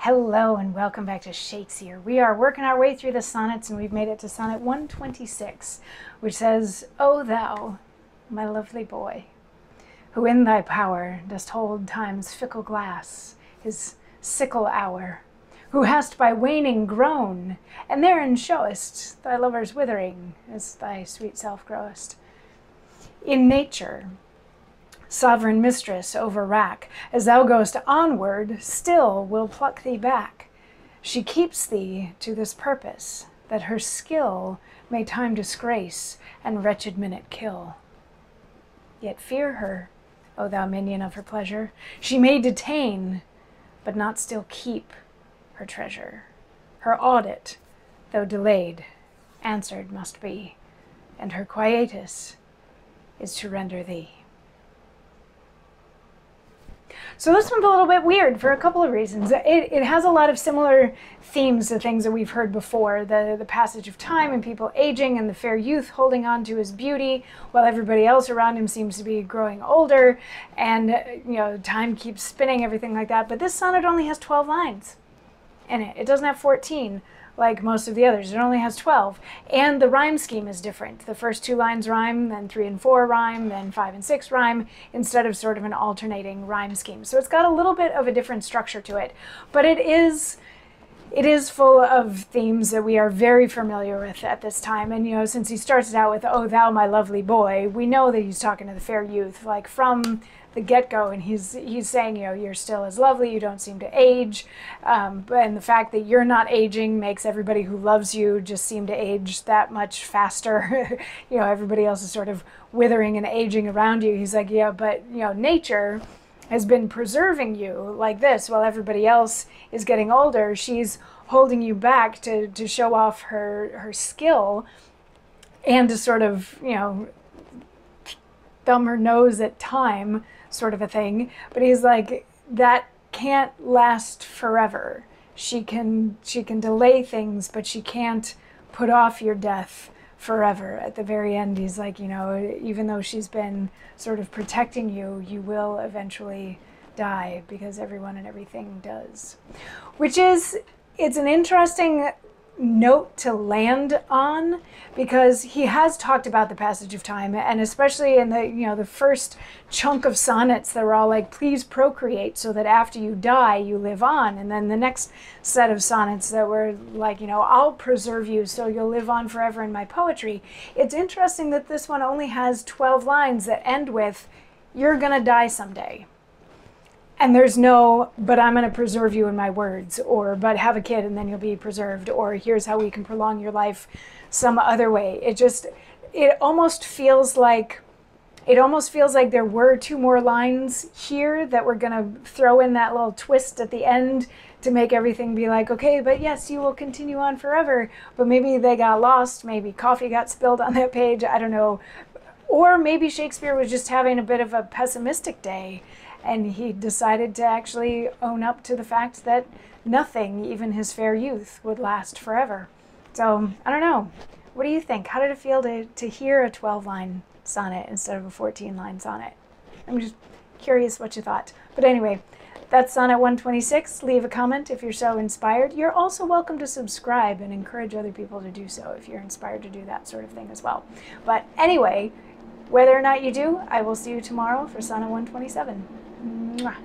Hello and welcome back to Shakesyear. We are working our way through the sonnets and we've made it to Sonnet 126, which says, O thou, my lovely boy, who in thy power dost hold time's fickle glass, his sickle hour, who hast by waning grown, and therein showest thy lover's withering as thy sweet self growest. In nature, sovereign mistress over wrack, as thou goest onward, still will pluck thee back. She keeps thee to this purpose, that her skill may time disgrace and wretched minute kill. Yet fear her, O thou minion of her pleasure. She may detain, but not still keep her treasure. Her audit, though delayed, answered must be, and her quietus is to render thee. So this one's a little bit weird for a couple of reasons. It has a lot of similar themes to things that we've heard before. The passage of time and people aging and the fair youth holding on to his beauty while everybody else around him seems to be growing older, and time keeps spinning, everything like that. But this sonnet only has 12 lines in it. It doesn't have 14 like most of the others. It only has 12. And the rhyme scheme is different. The first 2 lines rhyme, then 3 and 4 rhyme, then 5 and 6 rhyme, instead of sort of an alternating rhyme scheme. So it's got a little bit of a different structure to it. But it is full of themes that we are very familiar with at this time. And, since he starts it out with, "O thou, my lovely boy," we know that he's talking to the fair youth, like from the get-go, and he's saying, you're still as lovely, you don't seem to age, and the fact that you're not aging makes everybody who loves you just seem to age that much faster. Everybody else is sort of withering and aging around you. He's like, yeah, but nature has been preserving you like this while everybody else is getting older. She's holding you back to show off her skill and to sort of thumb her nose at time, sort of a thing. But he's like, that can't last forever. She can delay things, but she can't put off your death forever. At the very end, he's like, even though she's been sort of protecting you, you will eventually die, because everyone and everything does. It's an interesting note to land on, because he has talked about the passage of time, and especially in the first chunk of sonnets that were all like, please procreate so that after you die you live on, and then the next set of sonnets that were like, I'll preserve you so you'll live on forever in my poetry. It's interesting that this one only has 12 lines that end with, you're gonna die someday. And there's no, but I'm going to preserve you in my words, or but have a kid and then you'll be preserved, or here's how we can prolong your life some other way. It almost feels like there were 2 more lines here that we're going to throw in that little twist at the end to make everything be like, okay, but yes, you will continue on forever. But maybe they got lost. Maybe coffee got spilled on that page. I don't know. Or maybe Shakespeare was just having a bit of a pessimistic day, and he decided to actually own up to the fact that nothing, even his fair youth, would last forever. So, I don't know. What do you think? How did it feel to hear a 12-line sonnet instead of a 14-line sonnet? I'm just curious what you thought. But anyway, that's Sonnet 126. Leave a comment if you're so inspired. You're also welcome to subscribe and encourage other people to do so if you're inspired to do that sort of thing as well. But anyway, whether or not you do, I will see you tomorrow for Sonnet 127. Mwah.